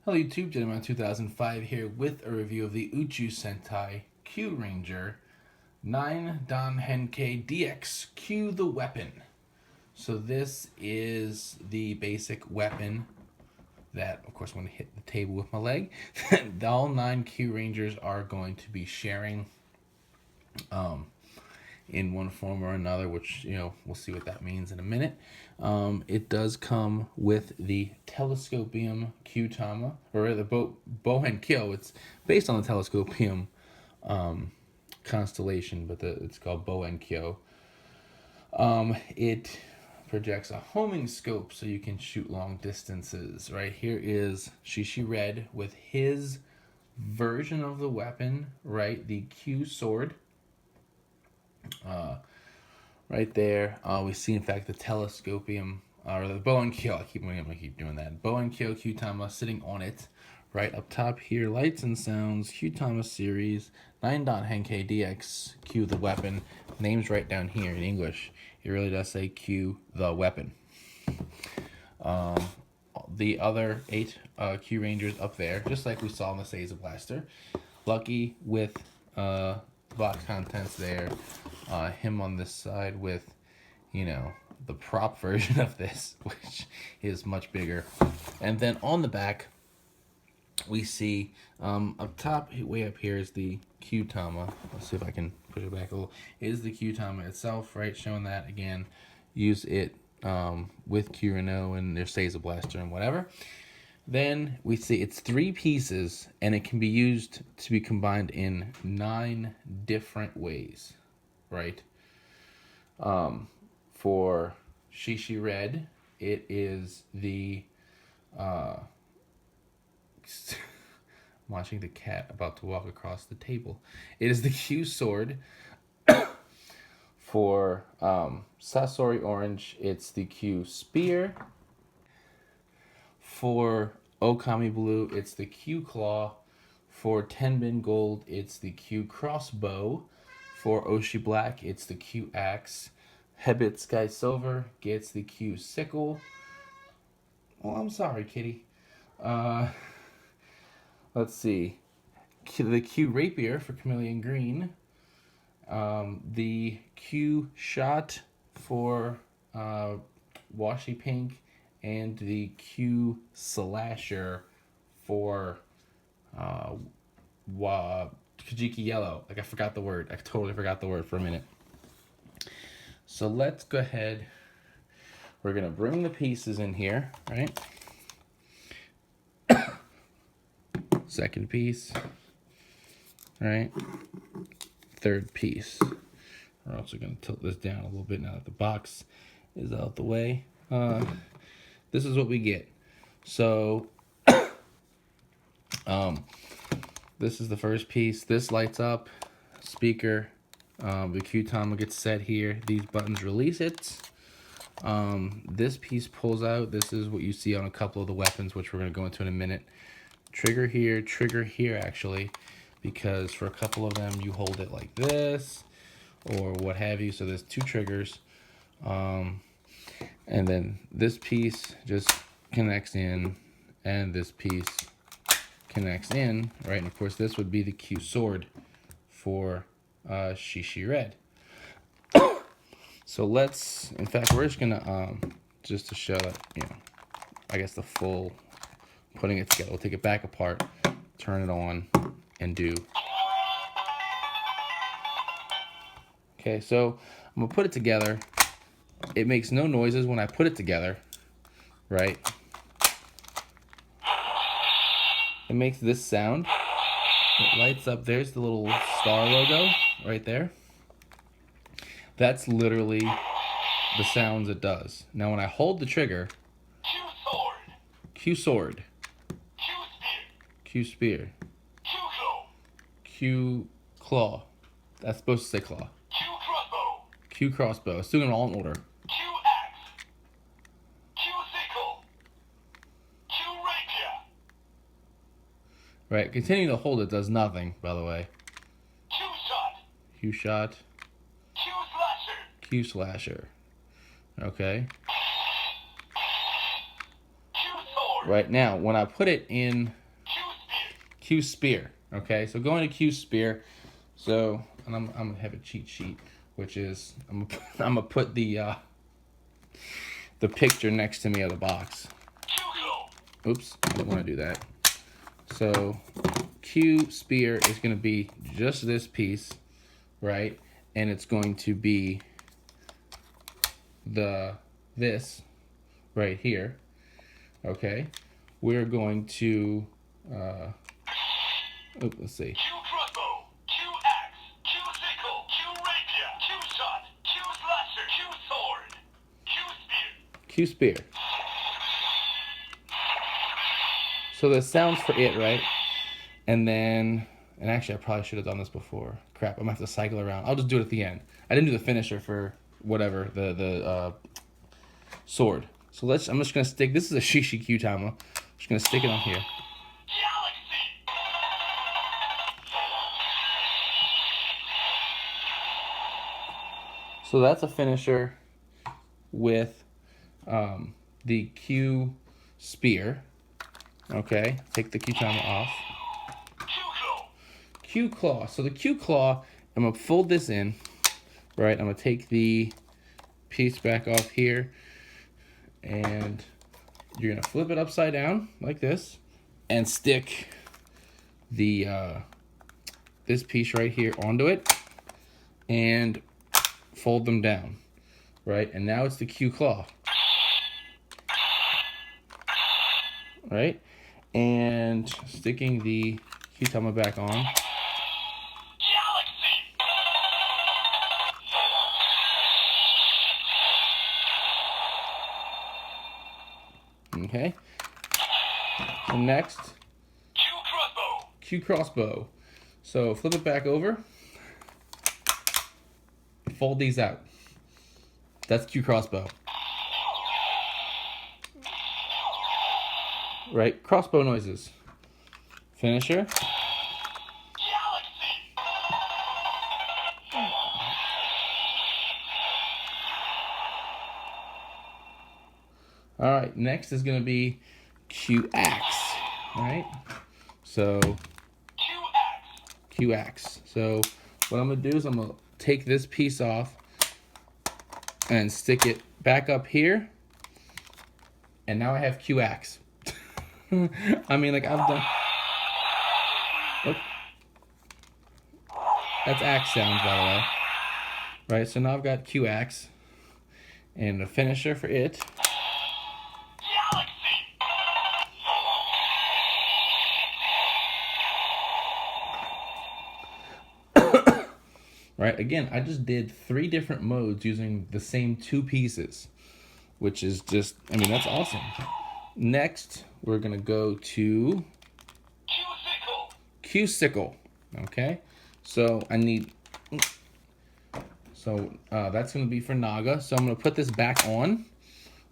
Hello YouTube, Gentleman 2005 here with a review of the Uchu Sentai Kyuranger 9 Dan Henkei DX Q the Weapon. So this is the basic weapon that, of course, when I hit the table with my leg, all 9 Kyurangers are going to be sharing in one form or another, which, we'll see what that means in a minute. It does come with the Telescopium Kyutama, or the Bohenkyo. It's based on the Telescopium constellation, but it's called Bohenkyo. It projects a homing scope so you can shoot long distances. Right here is Shishi Red with his version of the weapon, right? The Q sword. Right there, we see in fact the Telescopium, or the Bohenkyo. I keep doing that. Bohenkyo Kyutama sitting on it. Right up top here, Lights and Sounds Kyutama series 9 Henkei DX Q the weapon. Name's right down here in English. It really does say Q the weapon. The other 8 Kyurangers up there, just like we saw in the Seiza Blaster. Lucky with box contents there. Him on this side with, the prop version of this, which is much bigger. And then on the back, we see up top, way up here, is the Kyutama. Let's see if I can push it back a little. Is the Kyutama itself, right? Showing that again. Use it with Kurino and their Seiza Blaster and whatever. Then we see it's 3 pieces, and it can be used to be combined in 9 different ways, right? For Shishi Red, it is the I'm watching the cat about to walk across the table. It is the Q sword. For Sasori Orange, it's the Q spear. For Okami Blue, it's the Q claw. For Tenbin Gold, it's the Q crossbow. For Oshi Black, it's the Q axe. Hebit Sky Silver gets the Q sickle. Well, I'm sorry, kitty. Let's see. The Q rapier for Chameleon Green. The Q shot for Washi Pink. And the Q slasher for Kajiki Yellow. I forgot the word. I totally forgot the word for a minute. So let's go ahead. We're going to bring the pieces in here, right? Second piece, right? Third piece. We're also going to tilt this down a little bit now that the box is out the way. This is what we get. So, this is the first piece. This lights up. Speaker. The Kyutama gets set here. These buttons release it. This piece pulls out. This is what you see on a couple of the weapons, which we're going to go into in a minute. Trigger here actually, because for a couple of them you hold it like this or what have you. So there's 2 triggers. And then this piece just connects in, and this piece connects in, right? And of course, this would be the Q sword for Shishi Red. So let's, in fact, we're just gonna just to show that, I guess the full putting it together. We'll take it back apart, turn it on, and do. Okay, so I'm gonna put it together. It makes no noises when I put it together, right? It makes this sound. It lights up. There's the little star logo right there. That's literally the sounds it does. Now when I hold the trigger, Q sword, Q spear, Q claw. That's supposed to say claw. Q crossbow. It's doing it all in order. Right, continuing to hold it does nothing, by the way. Q shot. Q slasher. Okay. Right now, when I put it in Q spear, okay, so going to Q spear, so and I'm gonna have a cheat sheet, which is I'm gonna put the picture next to me of the box. Oops, I didn't want to do that. So Q spear is going to be just this piece, right? And it's going to be this right here. Okay, we're going to let's see. Q crossbow, Q axe, Q sickle, Q rapier, Q shot, Q slasher, Q sword, Q spear. Q spear. So the sounds for it, right? And then, and actually I probably should have done this before. Crap, I'm gonna have to cycle around. I'll just do it at the end. I didn't do the finisher for whatever, the sword. So I'm just gonna stick, this is a Shishi Q-Tama. I'm just gonna stick it on here. Galaxy. So that's a finisher with the Q spear. Okay, take the Q-Tama off. Q claw. So the Q claw, I'm gonna fold this in, right? I'm gonna take the piece back off here, and you're gonna flip it upside down like this, and stick the this piece right here onto it, and fold them down, right? And now it's the Q claw, right? And sticking the Q-Tama back on. Okay. So next, Q crossbow. So flip it back over. Fold these out. That's Q crossbow. Right? Crossbow noises. Finisher. All right, next is gonna be Q axe, right? So Q axe. So what I'm gonna do is I'm gonna take this piece off and stick it back up here, and now I have Q axe. I mean, like I've done. Oh. That's axe sounds, by the way. Right, so now I've got Q axe and a finisher for it. Right, again, I just did 3 different modes using the same 2 pieces, which is just, I mean, that's awesome. Next, we're gonna go to Q sickle. Okay, so I need, so that's gonna be for Naga. So I'm gonna put this back on,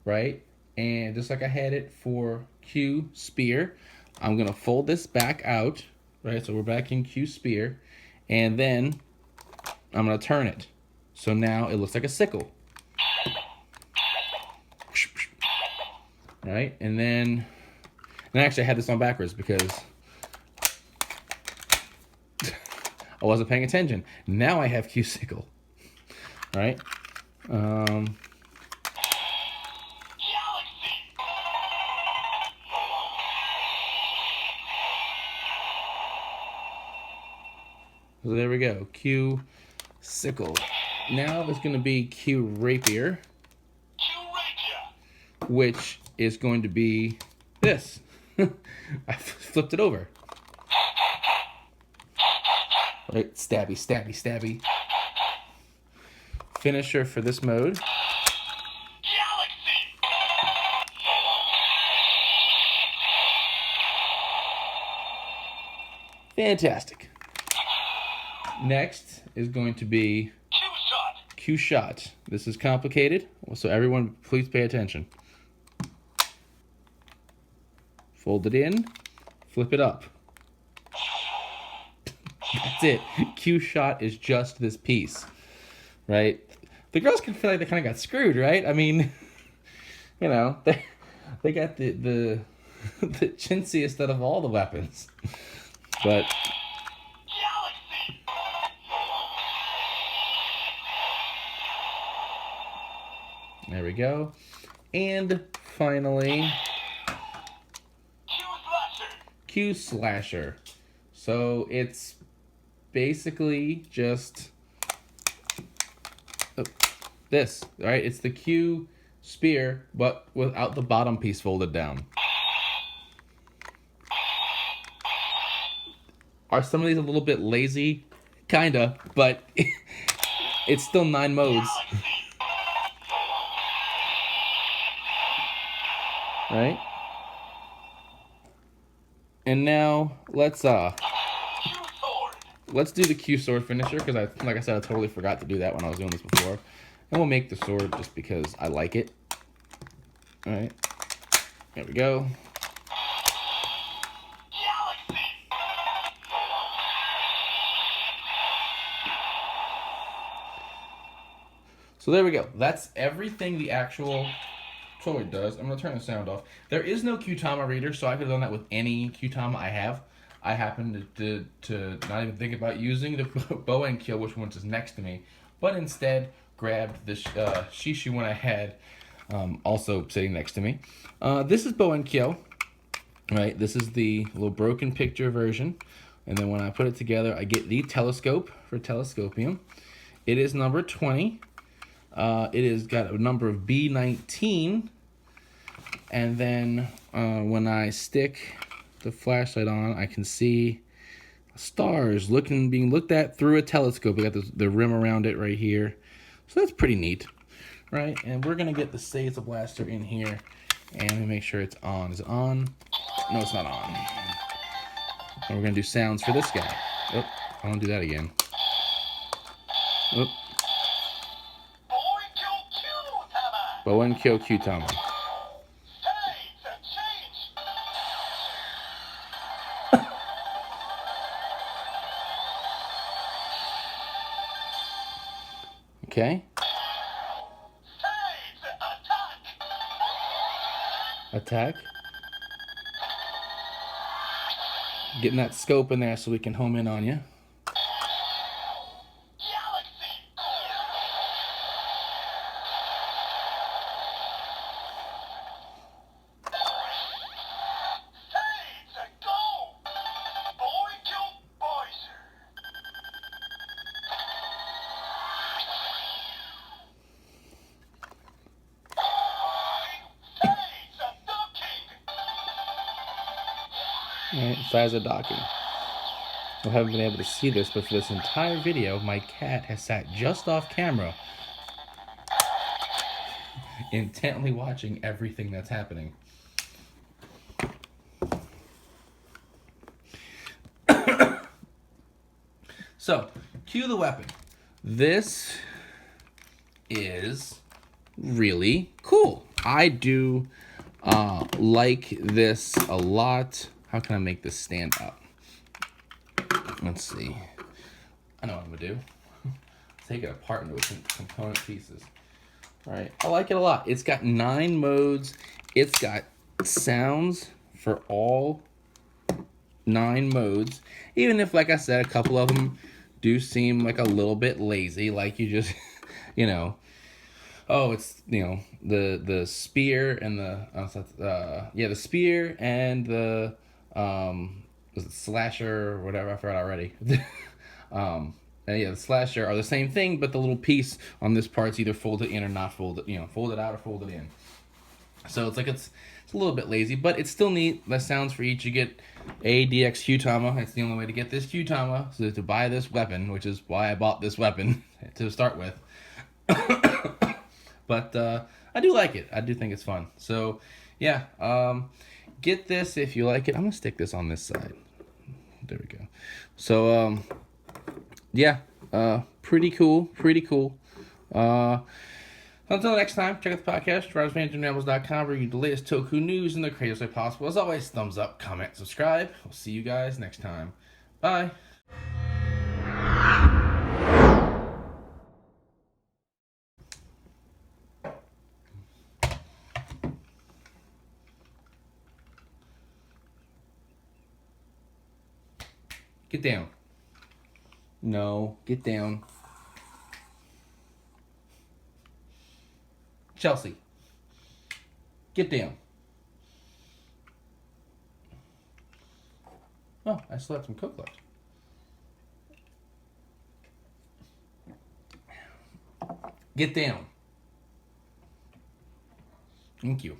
right? And just like I had it for Q spear, I'm gonna fold this back out, right? So we're back in Q spear, and then I'm gonna turn it. So now it looks like a sickle. Right? And then, and actually I had this on backwards because I wasn't paying attention. Now I have Q sickle. Right? So there we go. Q sickle. Now there's going to be Q rapier, which is going to be this. I flipped it over. Right, stabby, stabby, stabby. Finisher for this mode. Fantastic. Next is going to be Q shot. This is complicated, so everyone please pay attention. Fold it in, flip it up. That's it. Q shot is just this piece, right? The girls can feel like they kind of got screwed, right? I mean, you know, they got the the chintziest out of all the weapons. But Galaxy. there we go. And finally, Q Slasher. Q Slasher. So it's basically just this, right? It's the Q spear, but without the bottom piece folded down. Are some of these a little bit lazy? Kinda, but it's still 9 modes. Right? And now let's Q Sword. do the Q sword finisher, because like I said, I totally forgot to do that when I was doing this before. And we'll make the sword just because I like it. Alright. There we go. Galaxy. So there we go. That's everything the actual sword does. I'm going to turn the sound off. There is no Qtama reader, so I could have done that with any Qtama I have. I happen to not even think about using the bow and kill, which one is next to me, but instead grabbed the Shishu one I had also sitting next to me. This is bow and kill, right? This is the little broken picture version. And then when I put it together, I get the telescope for telescopium. It is number 20. It has got a number of B19. And then when I stick the flashlight on, I can see stars being looked at through a telescope. We got the rim around it right here. So that's pretty neat, right? And we're going to get the Seiza Blaster in here. And let me make sure it's on. Is it on? No, it's not on. And we're going to do sounds for this guy. Oh, I want to do that again. Oh. Bow and kill Qtama. Okay. Attack. Getting that scope in there so we can home in on you. Alright, Seiza docking. I haven't been able to see this, but for this entire video, my cat has sat just off camera, intently watching everything that's happening. So, cue the weapon. This is really cool. I do like this a lot. How can I make this stand up? Let's see. I know what I'm gonna do. Take it apart into its component pieces. All right, I like it a lot. It's got 9 modes. It's got sounds for all 9 modes. Even if, like I said, a couple of them do seem like a little bit lazy, like you just, you know, oh, it's, you know, the spear and the spear and the was it slasher or whatever, I forgot already. And yeah, the slasher are the same thing, but the little piece on this part's either folded in or not folded, you know, folded out or folded in. So it's like it's a little bit lazy, but it's still neat. Less sounds for each. You get a DX Qtama. That's the only way to get this Qtama, so to buy this weapon, which is why I bought this weapon to start with. But I do like it. I do think it's fun. So yeah, get this if you like it. I'm gonna stick this on this side. There we go. So yeah, pretty cool. Pretty cool. Until next time, check out the podcast, RidersManagerNambles.com, where you get the latest Toku news in the craziest way possible. As always, thumbs up, comment, subscribe. We'll see you guys next time. Bye. Get down. No, get down. Chelsea. Get down. Oh, I still have some Coke left. Get down. Thank you.